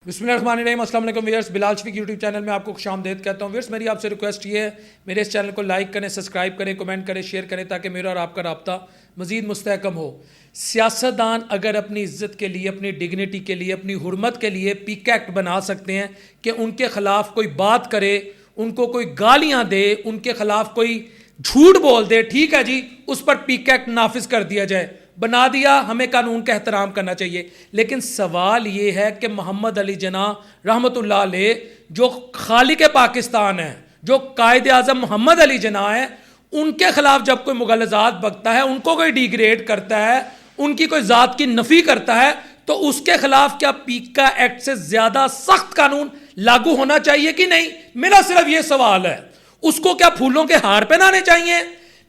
بسم اللہ الرحمن الرحیم. السلام علیکم ویئرس. بلال شفیق یوٹیوب چینل میں آپ کو خوش آمدید کہتا ہوں. ویئرس میری آپ سے ریکویسٹ یہ ہے میرے اس چینل کو لائک کریں, سبسکرائب کریں, کمنٹ کریں, شیئر کریں تاکہ میرا اور آپ کا رابطہ مزید مستحکم ہو. سیاستدان اگر اپنی عزت کے لیے, اپنی ڈگنیٹی کے لیے, اپنی حرمت کے لیے پیک ایکٹ بنا سکتے ہیں کہ ان کے خلاف کوئی بات کرے, ان کو کوئی گالیاں دے, ان کے خلاف کوئی جھوٹ بول دے, ٹھیک ہے جی, اس پر پیک ایکٹ نافذ کر دیا جائے, بنا دیا, ہمیں قانون کا احترام کرنا چاہیے. لیکن سوال یہ ہے کہ محمد علی جناح رحمۃ اللہ علیہ جو خالق پاکستان ہے, جو قائد اعظم محمد علی جناح ہے, ان کے خلاف جب کوئی مغالطات بکتا ہے, ان کو کوئی ڈیگریڈ کرتا ہے, ان کی کوئی ذات کی نفی کرتا ہے, تو اس کے خلاف کیا پیکا ایکٹ سے زیادہ سخت قانون لاگو ہونا چاہیے کہ نہیں؟ میرا صرف یہ سوال ہے. اس کو کیا پھولوں کے ہار پہنانے چاہیے؟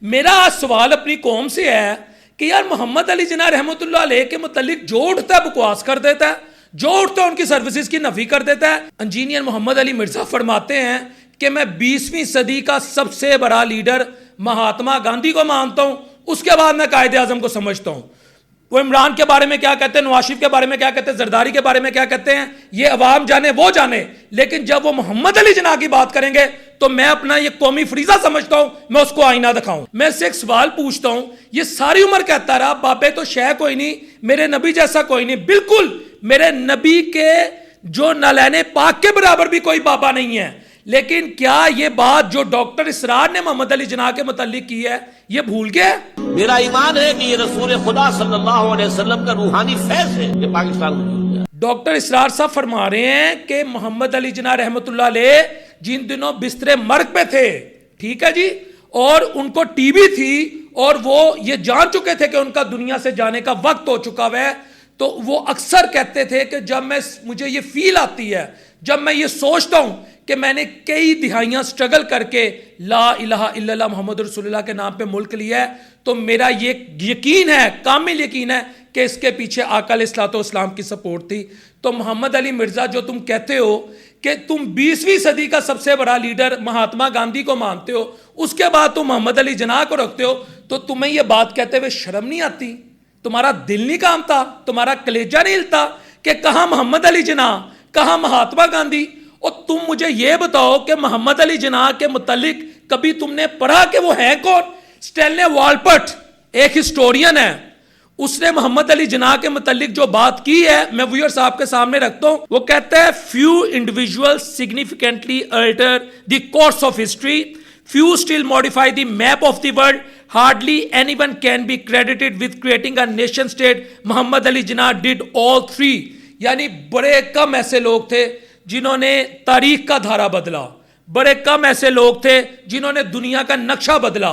میرا آج سوال اپنی قوم سے ہے کہ یار محمد علی جناح رحمۃ اللہ علیہ کے متعلق جو اٹھتا ہے بکواس کر دیتا ہے, جو اٹھتا ہے ان کی سروسز کی نفی کر دیتا ہے. انجینئر محمد علی مرزا فرماتے ہیں کہ میں 20ویں صدی کا سب سے بڑا لیڈر مہاتما گاندھی کو مانتا ہوں, اس کے بعد میں قائد اعظم کو سمجھتا ہوں. وہ عمران کے بارے میں کیا کہتے ہیں, نواز شریف کے بارے میں کیا کہتے ہیں, زرداری کے بارے میں کیا کہتے ہیں, یہ عوام جانے وہ جانے, لیکن جب وہ محمد علی جناح کی بات کریں گے تو میں اپنا یہ قومی فریضہ سمجھتا ہوں, میں اس کو آئینہ دکھاؤں. میں اس سے ایک سوال پوچھتا ہوں, یہ ساری عمر کہتا رہا بابے تو شے کوئی نہیں, میرے نبی جیسا کوئی نہیں. بالکل میرے نبی کے جو نالین پاک کے برابر بھی کوئی بابا نہیں ہے, لیکن کیا یہ بات جو ڈاکٹر اسرار نے محمد علی جناح کے متعلق کی ہے یہ بھول گئے؟ میرا ایمان ہے کہ یہ رسول خدا صلی اللہ علیہ وسلم کا روحانی فیض ہے کہ پاکستان میں. ڈاکٹر اسرار صاحب فرما رہے ہیں کہ محمد علی جناح رحمۃ اللہ علیہ جن دنوں بستر مرگ پہ تھے, ٹھیک ہے جی, اور ان کو ٹی بی تھی اور وہ یہ جان چکے تھے کہ ان کا دنیا سے جانے کا وقت ہو چکا ہے, تو وہ اکثر کہتے تھے کہ جب مجھے یہ فیل آتی ہے, جب میں یہ سوچتا ہوں کہ میں نے کئی دہائیاں سٹرگل کر کے لا الہ الا اللہ محمد رسول اللہ کے نام پہ ملک لیا ہے, تو میرا یہ یقین ہے, کامل یقین ہے کہ اس کے پیچھے آقا علیہ الصلوۃ والسلام کی سپورٹ تھی. تو محمد علی مرزا جو تم کہتے ہو کہ تم 20ویں صدی کا سب سے بڑا لیڈر مہاتما گاندھی کو مانتے ہو, اس کے بعد تم محمد علی جناح کو رکھتے ہو, تو تمہیں یہ بات کہتے ہوئے شرم نہیں آتی؟ تمہارا دل نہیں کامتا, تمہارا کلیجہ نہیں ہلتا کہ کہاں محمد علی جناح, کہاں مہاتما گاندھی؟ اور تم مجھے یہ بتاؤ کہ محمد علی جناح کے متعلق کبھی تم نے پڑھا کہ وہ ہیں کون؟ اسٹینلے والپٹ ایک ہسٹورین ہے, اس نے محمد علی جناح کے متعلق جو بات کی ہے میں ویورز آپ کے سامنے رکھتا ہوں. وہ کہتا ہے few individuals significantly alter the course of history, few still modify the map of the world, hardly anyone can be credited with creating a nation state. Muhammad Ali Jinnah did all three. یعنی بڑے کم ایسے لوگ تھے جنہوں نے تاریخ کا دھارا بدلا, بڑے کم ایسے لوگ تھے جنہوں نے دنیا کا نقشہ بدلا,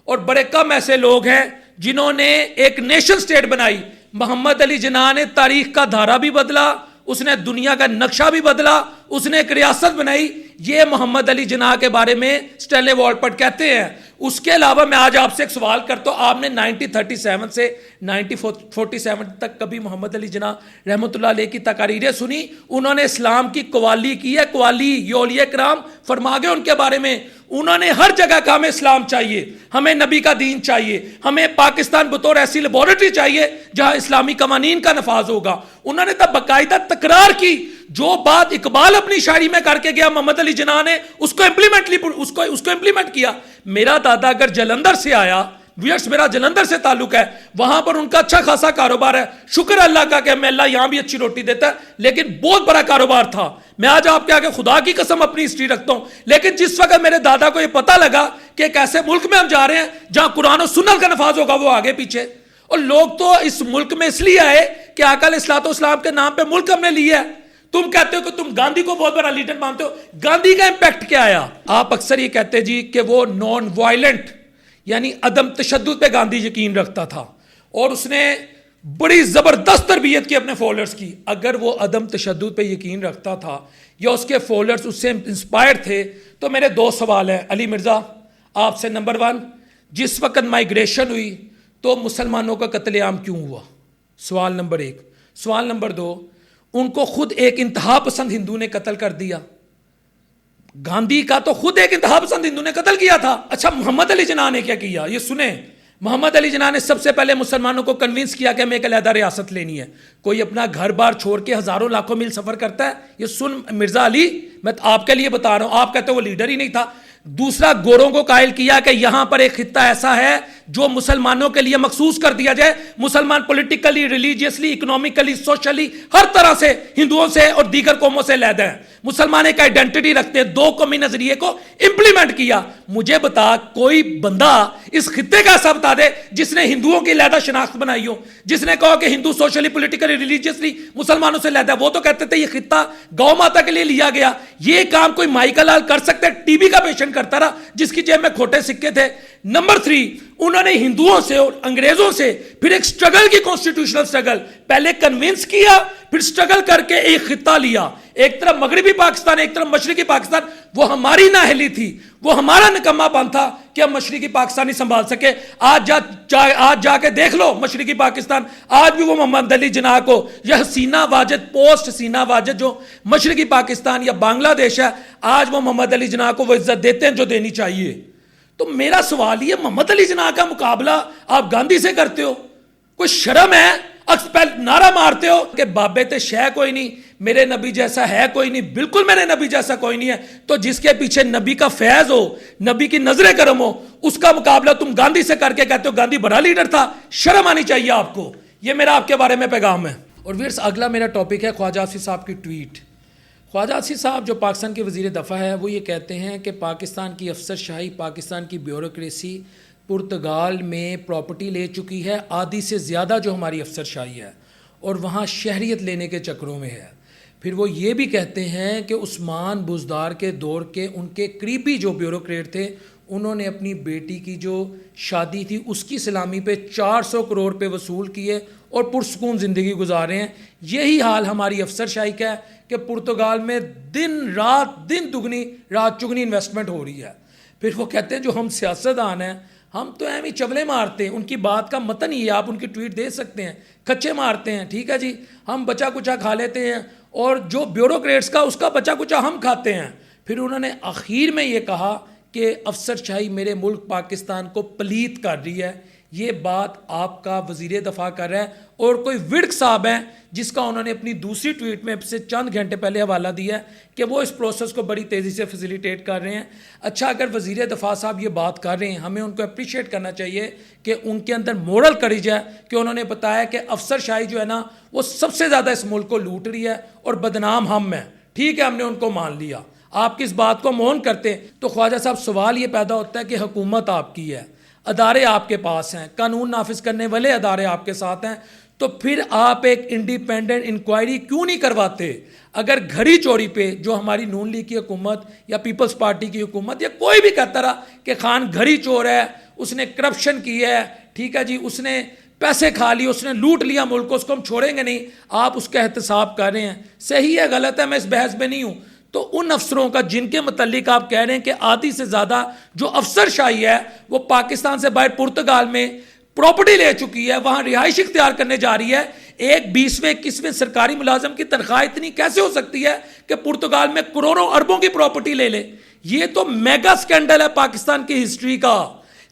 اور بڑے کم ایسے لوگ ہیں جنہوں نے ایک نیشن سٹیٹ بنائی. محمد علی جناح نے تاریخ کا دھارا بھی بدلا, اس نے دنیا کا نقشہ بھی بدلا, اس نے ایک ریاست بنائی. یہ محمد علی جناح کے بارے میں اسٹینلے والپٹ کہتے ہیں. اس کے علاوہ میں آج آپ سے ایک سوال کرتا ہوں, آپ نے 1937 سے 1947 تک کبھی محمد علی جناح رحمۃ اللہ علیہ کی تقاریریں سنی؟ انہوں نے اسلام کی قوالی کی ہے, قوالی یہ اولیاء کرام فرما گئے ان کے بارے میں. انہوں نے ہر جگہ کہا ہمیں اسلام چاہیے, ہمیں نبی کا دین چاہیے, ہمیں پاکستان بطور ایسی لیبارٹری چاہیے جہاں اسلامی قوانین کا نفاذ ہوگا. انہوں نے تب باقاعدہ تکرار کی, جو بات اقبال اپنی شاعری میں کر کے گیا محمد علی جناح نے اس کو امپلیمنٹ کیا. میرا دادا اگر جلندر سے آیا, ویئرس میرا جلندر سے تعلق ہے, وہاں پر ان کا اچھا خاصا کاروبار ہے, شکر اللہ کا کہ ہمیں اللہ یہاں بھی اچھی روٹی دیتا ہے, لیکن بہت بڑا کاروبار تھا. میں آج آپ کے آگے خدا کی قسم اپنی ہسٹری رکھتا ہوں, لیکن جس وقت میرے دادا کو یہ پتا لگا کہ ایک ایسے ملک میں ہم جا رہے ہیں جہاں قرآن و سنت کا نفاذ ہوگا, وہ آگے پیچھے. اور لوگ تو اس ملک میں اس لیے آئے کہ آقا علیہ الصلوۃ والسلام کے نام پہ ملک ہم نے لیا ہے. تم کہتے ہو کہ تم گاندھی کو بہت بڑا لیڈر مانتے ہو, گاندھی کا امپیکٹ کیا آیا؟ آپ اکثر یہ کہتے جی کہ وہ نان وائلنٹ یعنی عدم تشدد پہ گاندھی یقین رکھتا تھا, اور اس نے بڑی زبردست تربیت کی اپنے فالوورز کی. اگر وہ عدم تشدد پہ یقین رکھتا تھا یا اس کے فالوورز اس سے انسپائر تھے, تو میرے دو سوال ہیں علی مرزا آپ سے. نمبر 1, جس وقت مائیگریشن ہوئی تو مسلمانوں کا قتل عام کیوں ہوا؟ سوال نمبر 1. سوال نمبر 2, ان کو خود ایک انتہا پسند ہندو نے قتل کر دیا. گاندھی کا تو خود ایک انتہا پسند ہندو نے قتل کیا تھا. اچھا محمد علی جناح نے کیا کیا؟ یہ سنیں, محمد علی جناح نے سب سے پہلے مسلمانوں کو کنونس کیا کہ ہمیں ایک علیحدہ ریاست لینی ہے. کوئی اپنا گھر بار چھوڑ کے ہزاروں لاکھوں میل سفر کرتا ہے؟ یہ سن مرزا علی، میں آپ کے لیے بتا رہا ہوں، آپ کہتے ہو وہ لیڈر ہی نہیں تھا. دوسرا، گوروں کو قائل کیا کہ یہاں پر ایک خطہ ایسا ہے جو مسلمانوں کے لیے مخصوص کر دیا جائے. مسلمان پولیٹیکلی، ریلیجیسلی، اکنومیکلی، سوشلی ہر طرح سے ہندوؤں سے اور دیگر قوموں سے علیحدہ ہیں. مسلمان ایک آئیڈینٹی رکھتے ہیں. دو قومی نظریے کو امپلیمنٹ کیا. مجھے بتا کوئی بندہ اس خطے کا ایسا بتا دے جس نے ہندوؤں کی علیحدہ شناخت بنائی ہو، جس نے کہا کہ ہندو سوشلی، پولیٹیکلی، ریلیجیسلی مسلمانوں سے علیحدہ. وہ تو کہتے تھے یہ خطہ گو ماتا کے لیے لیا گیا. یہ کام کوئی مائیکا لال کر سکتے؟ ٹی بی کا پیشنٹ کرتا رہا جس کی جیب میں کھوٹے سکے تھے. نمبر 3، انہوں نے ہندوؤں سے اور انگریزوں سے پھر ایک سٹرگل کی، کانسٹیٹیوشنل سٹرگل، پہلے کنونس کیا، پھر سٹرگل کر کے ایک خطہ لیا. ایک طرف مغربی پاکستان، ایک طرف مشرقی پاکستان. وہ ہماری نااہلی تھی، وہ ہمارا نکما پن تھا کہ ہم مشرقی پاکستان نہیں سنبھال سکے. آج جا کے دیکھ لو مشرقی پاکستان، آج بھی وہ محمد علی جناح کو یا حسینہ واجد، پوسٹ حسینہ واجد جو مشرقی پاکستان یا بنگلہ دیش ہے، آج وہ محمد علی جناح کو وہ عزت دیتے ہیں جو دینی چاہیے. تو میرا سوال یہ، محمد علی جناح کا مقابلہ آپ گاندھی سے کرتے ہو؟ کوئی شرم ہے؟ نعرہ مارتے ہو کہ بابے تے شے کوئی نہیں، میرے نبی جیسا ہے کوئی نہیں. بالکل میرے نبی جیسا کوئی نہیں ہے. تو جس کے پیچھے نبی کا فیض ہو، نبی کی نظر کرم ہو، اس کا مقابلہ تم گاندھی سے کر کے کہتے ہو گاندھی بڑا لیڈر تھا. شرم آنی چاہیے آپ کو. یہ میرا آپ کے بارے میں پیغام ہے. اور ویئرس، اگلا میرا ٹاپک ہے خواجہ آصف صاحب کی ٹویٹ. خواجہ آصف صاحب جو پاکستان کے وزیر دفاع ہے، وہ یہ کہتے ہیں کہ پاکستان کی افسر شاہی، پاکستان کی بیوروکریسی پرتگال میں پراپرٹی لے چکی ہے، آدھی سے زیادہ جو ہماری افسر شاہی ہے، اور وہاں شہریت لینے کے چکروں میں ہے. پھر وہ یہ بھی کہتے ہیں کہ عثمان بزدار کے دور کے ان کے قریبی جو بیوروکریٹ تھے، انہوں نے اپنی بیٹی کی جو شادی تھی اس کی سلامی پہ 400 کروڑ پہ وصول کیے اور پرسکون زندگی گزارے ہیں. یہی حال ہماری افسر شاہی کا ہے کہ پرتگال میں دن دگنی رات چگنی انویسٹمنٹ ہو رہی ہے. پھر وہ کہتے ہیں جو ہم سیاستدان ہیں، ہم تو ایم ہی چولے مارتے ہیں. ان کی بات کا متن ہی ہے، آپ ان کی ٹویٹ دے سکتے ہیں، کچے مارتے ہیں. ٹھیک ہے جی، ہم بچا کچا کھا لیتے ہیں، اور جو بیوروکریٹس کا اس کا بچا کچا ہم کھاتے ہیں. پھر انہوں نے آخر میں یہ کہا کہ افسر شاہی میرے ملک پاکستان کو پلیت کر رہی ہے. یہ بات آپ کا وزیر دفاع کر رہا ہے، اور کوئی وڈک صاحب ہیں جس کا انہوں نے اپنی دوسری ٹویٹ میں سے چند گھنٹے پہلے حوالہ دیا ہے کہ وہ اس پروسیس کو بڑی تیزی سے فیسیلیٹیٹ کر رہے ہیں. اچھا، اگر وزیر دفاع صاحب یہ بات کر رہے ہیں، ہمیں ان کو اپریشیٹ کرنا چاہیے کہ ان کے اندر مورل کریج ہے کہ انہوں نے بتایا کہ افسر شاہی جو ہے نا وہ سب سے زیادہ اس ملک کو لوٹ رہی ہے اور بدنام ہم ہیں. ٹھیک ہے، ہم نے ان کو مان لیا. آپ کس بات کو مون کرتے ہیں؟ تو خواجہ صاحب سوال یہ پیدا ہوتا ہے کہ حکومت آپ کی ہے، ادارے آپ کے پاس ہیں، قانون نافذ کرنے والے ادارے آپ کے ساتھ ہیں، تو پھر آپ ایک انڈیپینڈنٹ انکوائری کیوں نہیں کرواتے؟ اگر گھڑی چوری پہ جو ہماری نون لیگ کی حکومت یا پیپلز پارٹی کی حکومت یا کوئی بھی کہتا رہا کہ خان گھڑی چور ہے، اس نے کرپشن کی ہے، ٹھیک ہے جی، اس نے پیسے کھا لیے، اس نے لوٹ لیا ملک کو، اس کو ہم چھوڑیں گے نہیں، آپ اس کا احتساب کر رہے ہیں. صحیح ہے غلط ہے، میں اس بحث میں نہیں ہوں. تو ان افسروں کا جن کے متعلق آپ کہہ رہے ہیں کہ آدھی سے زیادہ جو افسر شاہی ہے وہ پاکستان سے باہر پرتگال میں پراپرٹی لے چکی ہے، وہاں رہائش اختیار کرنے جا رہی ہے. ایک 20ویں 21ویں سرکاری ملازم کی تنخواہ اتنی کیسے ہو سکتی ہے کہ پرتگال میں کروڑوں اربوں کی پراپرٹی لے لے؟ یہ تو میگا سکینڈل ہے پاکستان کی ہسٹری کا.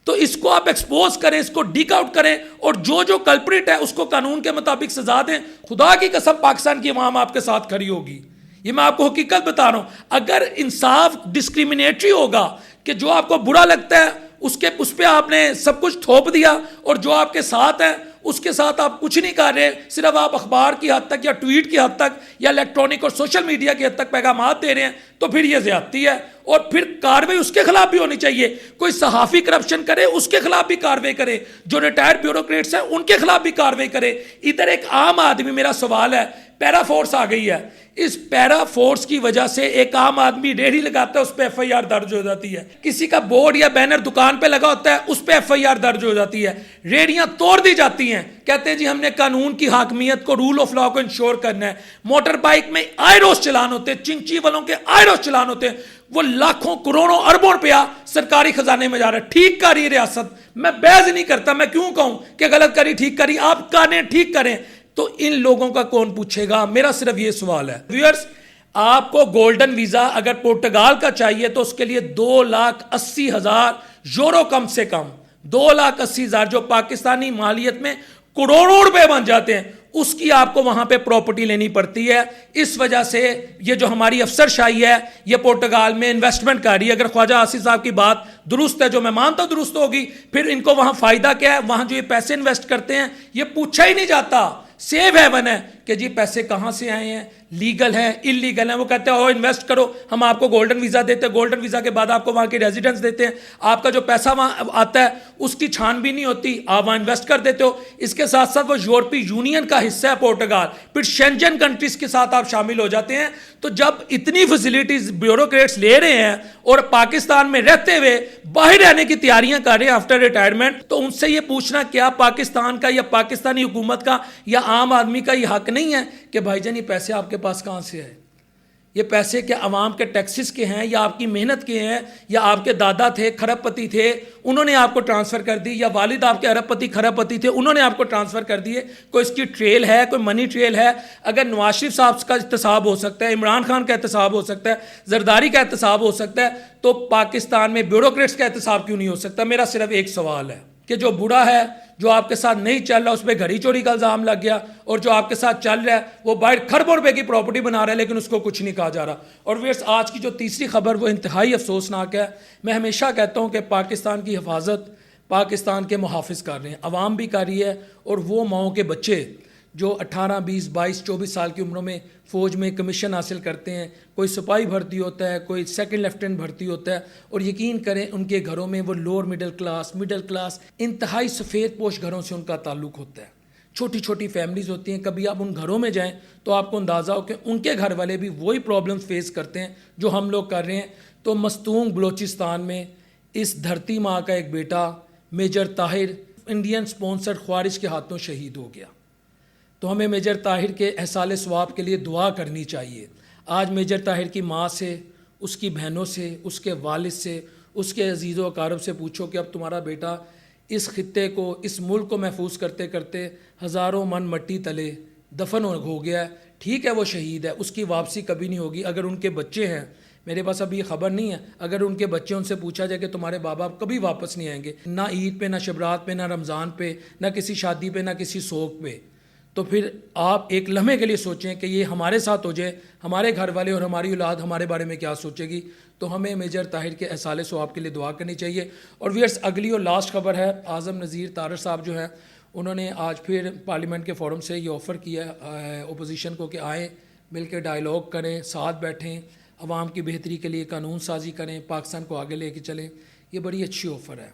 تو اس کو آپ ایکسپوز کریں، اس کو ڈیک آؤٹ کریں، اور جو کلپریٹ ہے اس کو قانون کے مطابق سزا دیں. خدا کی قسم پاکستان کی عوام آپ کے ساتھ کھڑی ہوگی. یہ میں آپ کو حقیقت بتا رہا ہوں. اگر انصاف ڈسکریمنیٹری ہوگا کہ جو آپ کو برا لگتا ہے اس پہ آپ نے سب کچھ تھوپ دیا، اور جو آپ کے ساتھ ہیں اس کے ساتھ آپ کچھ نہیں کر رہے، صرف آپ اخبار کی حد تک یا ٹویٹ کی حد تک یا الیکٹرانک اور سوشل میڈیا کی حد تک پیغامات دے رہے ہیں، تو پھر یہ زیادتی ہے. اور پھر کارروائی اس کے خلاف بھی ہونی چاہیے. کوئی صحافی کرپشن کرے اس کے خلاف بھی کارروائی کرے، جو ریٹائرڈ بیوروکریٹس ہیں ان کے خلاف بھی کارروائی کرے. ادھر ایک عام آدمی، میرا سوال ہے، پیرا فورس آ گئی ہے، اس پیرا فورس کی وجہ سے ایک عام آدمی ریڑھی لگاتا ہے، اس پہ ایف آئی آر درج ہو جاتی ہے. کسی کا بورڈ یا بینر دکان پہ لگا ہوتا ہے، اس پہ ایف آئی آر درج ہو جاتی ہے. ریڑیاں توڑ دی جاتی ہیں، کہتے ہیں جی ہم نے قانون کی حاکمیت کو، رول آف لا کو انشور کرنا ہے. موٹر بائک میں آئے روز چلان ہوتے ہیں، چنچی والوں کے آئے روز چلان ہوتے ہیں، وہ لاکھوں کروڑوں اربوں روپیہ سرکاری خزانے میں جا رہا ہے. ٹھیک کر رہی ہے ریاست، میں بحث نہیں کرتا، میں کیوں کہوں کہ غلط کری ٹھیک کری، آپ کریں ٹھیک کریں. تو ان لوگوں کا کون پوچھے گا؟ میرا صرف یہ سوال ہے. ویورز، آپ کو گولڈن ویزا اگر پرتگال کا چاہیے تو اس کے لیے 2,80,000 یورو کم سے کم 2,80,000 جو پاکستانی مالیت میں کروڑوں روپے بن جاتے ہیں، اس کی آپ کو وہاں پہ پراپرٹی لینی پڑتی ہے. اس وجہ سے یہ جو ہماری افسر شاہی ہے یہ پرتگال میں انویسٹمنٹ کر رہی ہے. اگر خواجہ آصف صاحب کی بات درست ہے، جو میں مانتا ہوں درست ہوگی، پھر ان کو وہاں فائدہ کیا ہے؟ وہاں جو یہ پیسے انویسٹ کرتے ہیں یہ پوچھا ہی نہیں جاتا. سیف ہیون ہے کہ جی پیسے کہاں سے آئے ہیں، لیگل ہیں انلیگل ہیں. وہ کہتے ہیں انویسٹ کرو، ہم آپ کو گولڈن ویزا دیتے ہیں، گولڈن ویزا کے بعد آپ کو وہاں کی ریزیڈنس دیتے ہیں، آپ کا جو پیسہ وہاں آتا ہے اس کی چھان بھی نہیں ہوتی، آپ وہاں انویسٹ کر دیتے ہو. اس کے ساتھ ساتھ وہ یورپی یونین کا حصہ ہے پورٹگال، پھر شینجن کنٹریز کے ساتھ آپ شامل ہو جاتے ہیں. تو جب اتنی فیسلٹیز بیوروکریٹس لے رہے ہیں اور پاکستان میں رہتے ہوئے باہر رہنے کی تیاریاں کر رہے ہیں آفٹر ریٹائرمنٹ، تو ان سے یہ پوچھنا کیا پاکستان کا یا پاکستانی حکومت کا یا عام آدمی کا یہ حق نہیں ہے کہ بھائی جان یہ پیسے آپ کے پاس کہاں سے ہے؟ یہ پیسے کیا عوام کے ٹیکسز کے ہیں یا آپ کی محنت کے ہیں یا آپ کے دادا تھے کھرب پتی تھے انہوں نے آپ کو ٹرانسفر کر دی، یا والد آپ کے ارب پتی کھرب پتی تھے انہوں نے آپ کو ٹرانسفر کر دیے؟ کوئی اس کی ٹریل ہے، کوئی منی ٹریل ہے؟ اگر نواز شریف صاحب کا احتساب ہو سکتا ہے، عمران خان کا احتساب ہو سکتا ہے، زرداری کا احتساب ہو سکتا ہے، تو پاکستان میں بیوروکریٹس کا احتساب کیوں نہیں ہو سکتا؟ میرا صرف ایک سوال ہے کہ جو بوڑھا ہے، جو آپ کے ساتھ نہیں چل رہا، اس پہ گھڑی چوری کا الزام لگ گیا، اور جو آپ کے ساتھ چل رہا ہے وہ باہر کھربوں روپے کی پراپرٹی بنا رہا ہے لیکن اس کو کچھ نہیں کہا جا رہا. اور ویئرس آج کی جو تیسری خبر وہ انتہائی افسوسناک ہے. میں ہمیشہ کہتا ہوں کہ پاکستان کی حفاظت پاکستان کے محافظ کر رہے ہیں، عوام بھی کر رہی ہے، اور وہ ماؤں کے بچے جو 18 20 22 24 سال کی عمروں میں فوج میں کمیشن حاصل کرتے ہیں، کوئی سپاہی بھرتی ہوتا ہے، کوئی سیکنڈ لیفٹیننٹ بھرتی ہوتا ہے، اور یقین کریں ان کے گھروں میں وہ لوور مڈل کلاس انتہائی سفید پوش گھروں سے ان کا تعلق ہوتا ہے. چھوٹی چھوٹی فیملیز ہوتی ہیں. کبھی آپ ان گھروں میں جائیں تو آپ کو اندازہ ہو کہ ان کے گھر والے بھی وہی پرابلمس فیس کرتے ہیں جو ہم لوگ کر رہے ہیں. تو مستونگ بلوچستان میں اس دھرتی ماں کا ایک بیٹا میجر طاہر انڈین سپانسر خوارج کے ہاتھوں شہید ہو گیا. تو ہمیں میجر طاہر کے احصال ثواب کے لیے دعا کرنی چاہیے. آج میجر طاہر کی ماں سے، اس کی بہنوں سے، اس کے والد سے، اس کے عزیز و اقارب سے پوچھو کہ اب تمہارا بیٹا اس خطے کو، اس ملک کو محفوظ کرتے کرتے ہزاروں من مٹی تلے دفن ہو گیا ہے. ٹھیک ہے وہ شہید ہے، اس کی واپسی کبھی نہیں ہوگی. اگر ان کے بچے ہیں، میرے پاس ابھی یہ خبر نہیں ہے، اگر ان کے بچے ان سے پوچھا جائے کہ تمہارے بابا کبھی واپس نہیں آئیں گے، نہ عید پہ، نہ شبرات پہ، نہ رمضان پہ، نہ کسی شادی پہ، نہ کسی سوگ پہ، تو پھر آپ ایک لمحے کے لیے سوچیں کہ یہ ہمارے ساتھ ہو جائے، ہمارے گھر والے اور ہماری اولاد ہمارے بارے میں کیا سوچے گی. تو ہمیں میجر طاہر کے احصال ثواب کے لیے دعا کرنی چاہیے. اور ویئرس اگلی اور لاسٹ خبر ہے، اعظم نذیر طارر صاحب جو ہیں انہوں نے آج پھر پارلیمنٹ کے فورم سے یہ آفر کیا اپوزیشن کو کہ آئیں مل کے ڈائیلاگ کریں، ساتھ بیٹھیں، عوام کی بہتری کے لیے قانون سازی کریں، پاکستان کو آگے لے کے چلیں. یہ بڑی اچھی آفر ہے.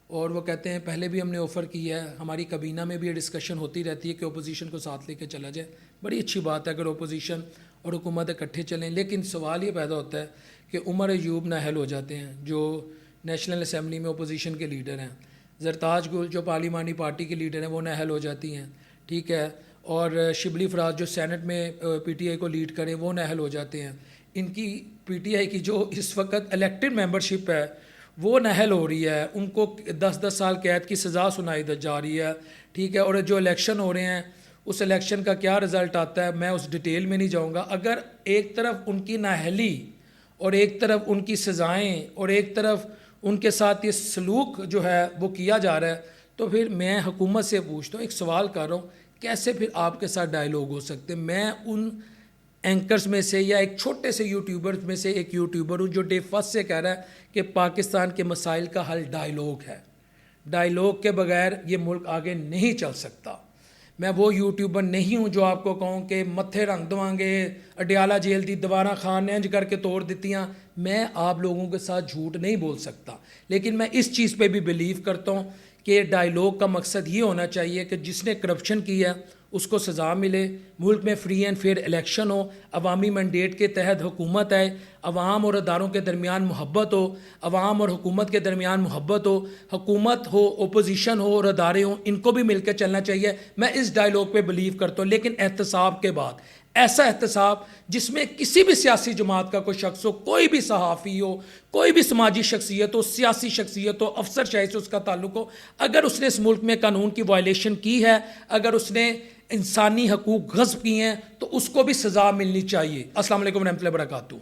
اور وہ کہتے ہیں پہلے بھی ہم نے آفر کی ہے، ہماری کابینہ میں بھی یہ ڈسکشن ہوتی رہتی ہے کہ اپوزیشن کو ساتھ لے کے چلا جائے. بڑی اچھی بات ہے اگر اپوزیشن اور حکومت اکٹھے چلیں. لیکن سوال یہ پیدا ہوتا ہے کہ عمر ایوب نااہل ہو جاتے ہیں جو نیشنل اسمبلی میں اپوزیشن کے لیڈر ہیں، زرتاج گل جو پارلیمانی پارٹی کے لیڈر ہیں وہ نااہل ہو جاتی ہیں، ٹھیک ہے، اور شبلی فراز جو سینٹ میں پی ٹی آئی کو لیڈ کریں وہ نااہل ہو جاتے ہیں. ان کی پی ٹی آئی کی جو اس وقت الیکٹڈ ممبرشپ ہے وہ نااہل ہو رہی ہے، ان کو 10 سال قید کی سزا سنائی جا رہی ہے، ٹھیک ہے. اور جو الیکشن ہو رہے ہیں اس الیکشن کا کیا رزلٹ آتا ہے میں اس ڈیٹیل میں نہیں جاؤں گا. اگر ایک طرف ان کی نااہلی اور ایک طرف ان کی سزائیں اور ایک طرف ان کے ساتھ یہ سلوک جو ہے وہ کیا جا رہا ہے، تو پھر میں حکومت سے پوچھتا ہوں، ایک سوال کر رہا ہوں، کیسے پھر آپ کے ساتھ ڈائیلاگ ہو سکتے؟ میں ان اینکرز میں سے یا ایک چھوٹے سے یوٹیوبرز میں سے ایک یوٹیوبر ہوں جو ڈے فرسٹ سے کہہ رہا ہے کہ پاکستان کے مسائل کا حل ڈائیلاگ ہے. ڈائیلاگ کے بغیر یہ ملک آگے نہیں چل سکتا. میں وہ یوٹیوبر نہیں ہوں جو آپ کو کہوں کہ متھے رنگ دوان گے، اڈیالہ جیل دی دوبارہ خان نے انج کر کے توڑ دیتیاں. میں آپ لوگوں کے ساتھ جھوٹ نہیں بول سکتا، لیکن میں اس چیز پہ بھی بلیو کرتا ہوں کہ ڈائیلاگ کا مقصد یہ ہونا چاہیے کہ جس نے کرپشن کی ہے اس کو سزا ملے، ملک میں فری اینڈ فیئر الیکشن ہو، عوامی مینڈیٹ کے تحت حکومت آئے، عوام اور اداروں کے درمیان محبت ہو، عوام اور حکومت کے درمیان محبت ہو، حکومت ہو، اپوزیشن ہو اور ادارے ہوں، ان کو بھی مل کے چلنا چاہیے. میں اس ڈائیلاگ پہ بلیو کرتا ہوں، لیکن احتساب کے بعد ایسا احتساب جس میں کسی بھی سیاسی جماعت کا کوئی شخص ہو، کوئی بھی صحافی ہو، کوئی بھی سماجی شخصیت ہو، سیاسی شخصیت ہو، افسر شاہی سے اس کا تعلق ہو، اگر اس نے اس ملک میں قانون کی وائلیشن کی ہے، اگر اس نے انسانی حقوق غصب کیے ہیں تو اس کو بھی سزا ملنی چاہیے. السلام علیکم ورحمۃ اللہ وبرکاتہ.